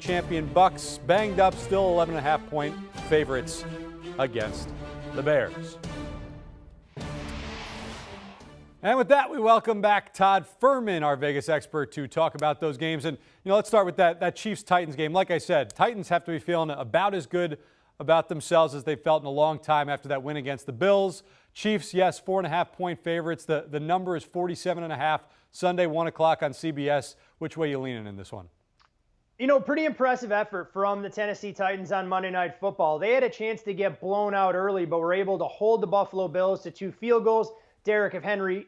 champion Bucs banged up, still 11.5-point favorites against the Bears. And with that, we welcome back Todd Fuhrman, our Vegas expert, to talk about those games. And, let's start with that Chiefs-Titans game. Like I said, Titans have to be feeling about as good about themselves as they felt in a long time after that win against the Bills. Chiefs, yes, 4.5-point favorites. The number is 47.5. Sunday, 1 o'clock on CBS. Which way you leaning in this one? Pretty impressive effort from the Tennessee Titans on Monday Night Football. They had a chance to get blown out early, but were able to hold the Buffalo Bills to 2 field goals. Derrick Henry,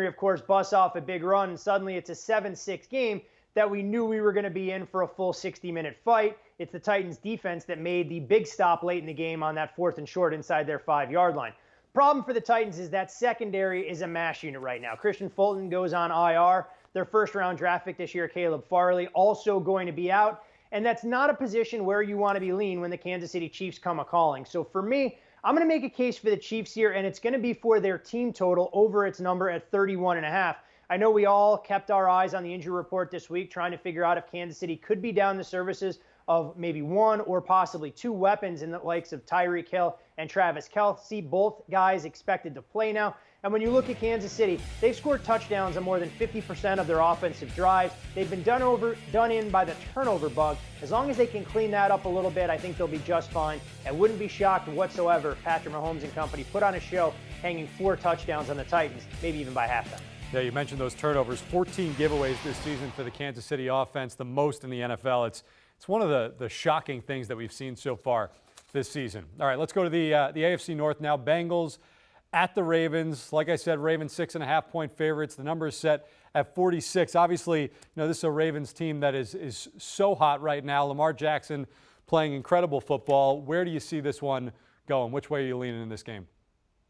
of course, busts off a big run, and suddenly it's a 7-6 game that we knew we were going to be in for a full 60-minute fight. It's the Titans' defense that made the big stop late in the game on that 4th and short inside their 5-yard line. Problem for the Titans is that secondary is a mash unit right now. Christian Fulton goes on IR. Their first-round draft pick this year, Caleb Farley, also going to be out. And that's not a position where you want to be lean when the Kansas City Chiefs come a-calling. So for me, I'm going to make a case for the Chiefs here, and it's going to be for their team total over its number at 31.5. I know we all kept our eyes on the injury report this week, trying to figure out if Kansas City could be down the services of maybe 1 or possibly 2 weapons in the likes of Tyreek Hill and Travis Kelce. Both guys expected to play now. And when you look at Kansas City, they've scored touchdowns on more than 50% of their offensive drives. They've been done in by the turnover bug. As long as they can clean that up a little bit, I think they'll be just fine. I wouldn't be shocked whatsoever if Patrick Mahomes and company put on a show hanging 4 touchdowns on the Titans, maybe even by halftime. Yeah, you mentioned those turnovers. 14 giveaways this season for the Kansas City offense, the most in the NFL. It's one of the shocking things that we've seen so far this season. All right, let's go to the AFC North now. Bengals at the Ravens. Like I said, Ravens 6.5-point favorites. The number is set at 46. Obviously, this is a Ravens team that is so hot right now. Lamar Jackson playing incredible football. Where do you see this one going? Which way are you leaning in this game?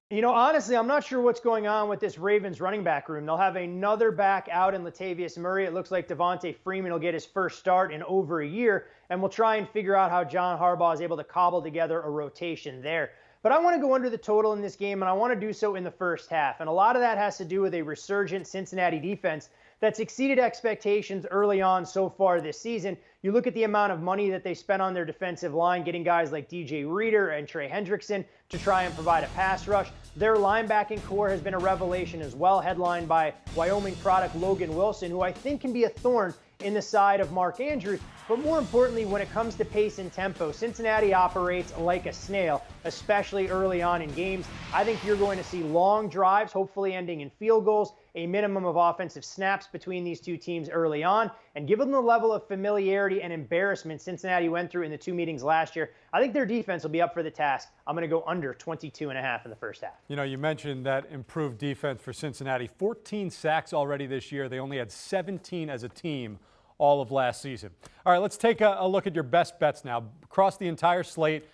Honestly, I'm not sure what's going on with this Ravens running back room. They'll have another back out in Latavius Murray. It looks like Devontae Freeman will get his first start in over a year, and we'll try and figure out how John Harbaugh is able to cobble together a rotation there. But I want to go under the total in this game, and I want to do so in the first half. And a lot of that has to do with a resurgent Cincinnati defense that's exceeded expectations early on so far this season. You look at the amount of money that they spent on their defensive line, getting guys like DJ Reader and Trey Hendrickson to try and provide a pass rush. Their linebacking core has been a revelation as well, headlined by Wyoming product Logan Wilson, who I think can be a thorn in the side of Mark Andrews. But more importantly, when it comes to pace and tempo, Cincinnati operates like a snail, especially early on in games. I think you're going to see long drives, hopefully ending in field goals, a minimum of offensive snaps between these two teams early on. And given the level of familiarity and embarrassment Cincinnati went through in the 2 meetings last year, I think their defense will be up for the task. I'm going to go under 22.5 in the first half. You mentioned that improved defense for Cincinnati. 14 sacks already this year. They only had 17 as a team all of last season. All right, let's take a look at your best bets now. Across the entire slate,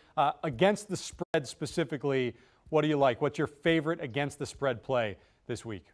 against the spread specifically, what do you like? What's your favorite against the spread play this week?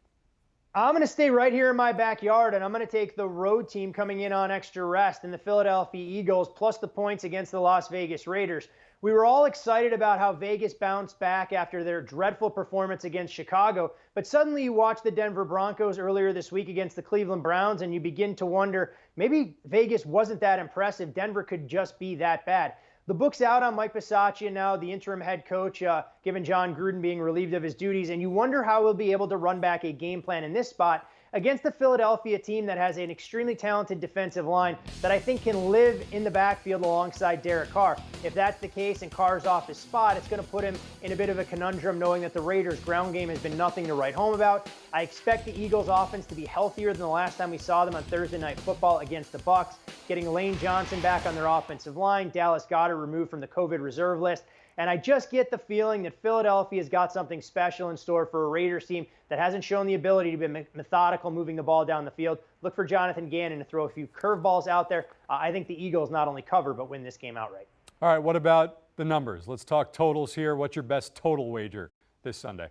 I'm going to stay right here in my backyard, and I'm going to take the road team coming in on extra rest and the Philadelphia Eagles plus the points against the Las Vegas Raiders. We were all excited about how Vegas bounced back after their dreadful performance against Chicago, but suddenly you watch the Denver Broncos earlier this week against the Cleveland Browns, and you begin to wonder, maybe Vegas wasn't that impressive. Denver could just be that bad. The book's out on Mike Bisaccia now, the interim head coach, given John Gruden being relieved of his duties, and you wonder how he'll be able to run back a game plan in this spot against the Philadelphia team that has an extremely talented defensive line that I think can live in the backfield alongside Derek Carr. If that's the case and Carr's off his spot, it's going to put him in a bit of a conundrum knowing that the Raiders' ground game has been nothing to write home about. I expect the Eagles' offense to be healthier than the last time we saw them on Thursday Night Football against the Bucs, getting Lane Johnson back on their offensive line, Dallas Goedert removed from the COVID reserve list. And I just get the feeling that Philadelphia's got something special in store for a Raiders team that hasn't shown the ability to be methodical moving the ball down the field. Look for Jonathan Gannon to throw a few curveballs out there. I think the Eagles not only cover, but win this game outright. All right, what about the numbers? Let's talk totals here. What's your best total wager this Sunday?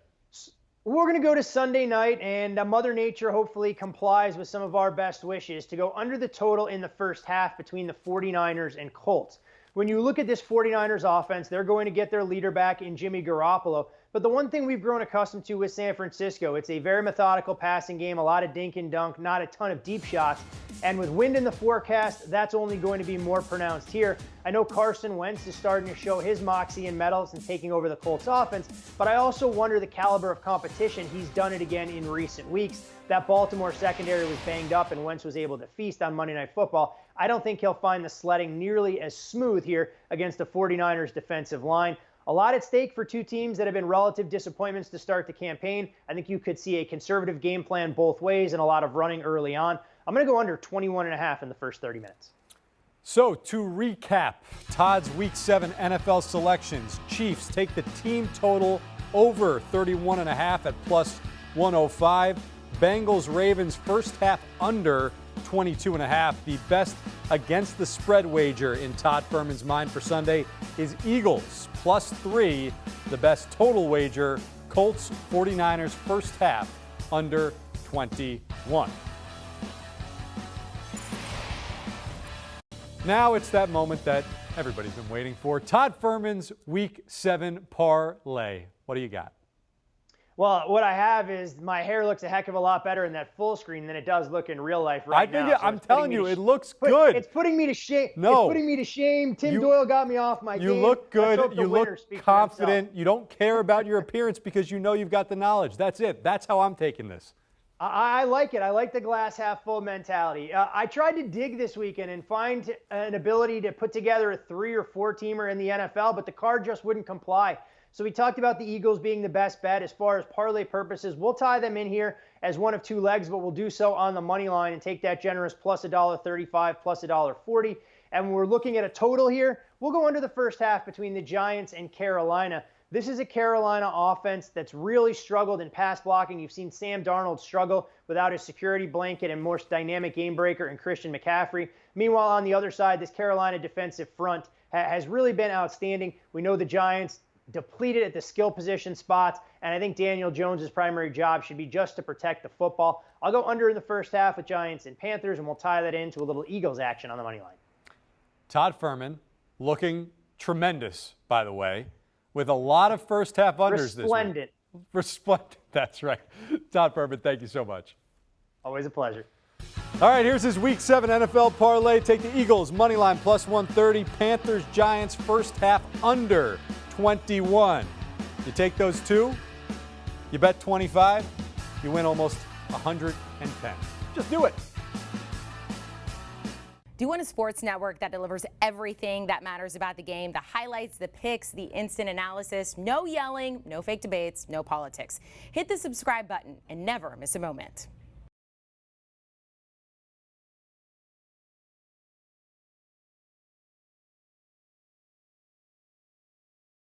We're going to go to Sunday night, and Mother Nature hopefully complies with some of our best wishes to go under the total in the first half between the 49ers and Colts. When you look at this 49ers offense, they're going to get their leader back in Jimmy Garoppolo, But the one thing we've grown accustomed to with San Francisco, it's a very methodical passing game, a lot of dink and dunk, not a ton of deep shots. And with wind in the forecast, that's only going to be more pronounced here. I know Carson Wentz is starting to show his moxie and mettle and taking over the Colts offense, but I also wonder the caliber of competition. He's done it again in recent weeks. That Baltimore secondary was banged up and Wentz was able to feast on Monday Night Football. I don't think he'll find the sledding nearly as smooth here against the 49ers defensive line. A lot at stake for two teams that have been relative disappointments to start the campaign. I think you could see a conservative game plan both ways and a lot of running early on. I'm going to go under 21.5 in the first 30 minutes. So to recap, Todd's Week 7 NFL selections. Chiefs take the team total over 31.5 at plus 105. Bengals Ravens first half under 22.5. The best against the spread wager in Todd Fuhrman's mind for Sunday is Eagles plus 3. The best total wager, Colts 49ers first half under 21. Now it's that moment that everybody's been waiting for. Todd Fuhrman's Week 7 parlay. What do you got? Well, what I have is my hair looks a heck of a lot better in that full screen than it does look in real life right now. I'm telling you, it looks good. It's putting me to shame. No. It's putting me to shame. Tim Doyle got me off my game. You look good. You look confident. You don't care about your appearance because you know you've got the knowledge. That's it. That's how I'm taking this. I like it. I like the glass half full mentality. I tried to dig this weekend and find an ability to put together a 3 or 4 teamer in the NFL, but the card just wouldn't comply. So we talked about the Eagles being the best bet as far as parlay purposes. We'll tie them in here as one of 2 legs, but we'll do so on the money line and take that generous plus $1.35, plus $1.40. And when we're looking at a total here, we'll go under the first half between the Giants and Carolina. This is a Carolina offense that's really struggled in pass blocking. You've seen Sam Darnold struggle without his security blanket and most dynamic game breaker in Christian McCaffrey. Meanwhile, on the other side, this Carolina defensive front has really been outstanding. We know the Giants depleted at the skill position spots, and I think Daniel Jones' primary job should be just to protect the football. I'll go under in the first half with Giants and Panthers, and we'll tie that into a little Eagles action on the money line. Todd Fuhrman looking tremendous, by the way, with a lot of first half unders this week. Resplendent. That's right. Todd Fuhrman, thank you so much. Always a pleasure. All right, here's his Week 7 NFL parlay. Take the Eagles, money line plus 130. Panthers, Giants, first half under 21. You take those 2, you bet 25, you win almost 110. Just do it. Do you want a sports network that delivers everything that matters about the game? The highlights, the picks, the instant analysis, no yelling, no fake debates, no politics. Hit the subscribe button and never miss a moment.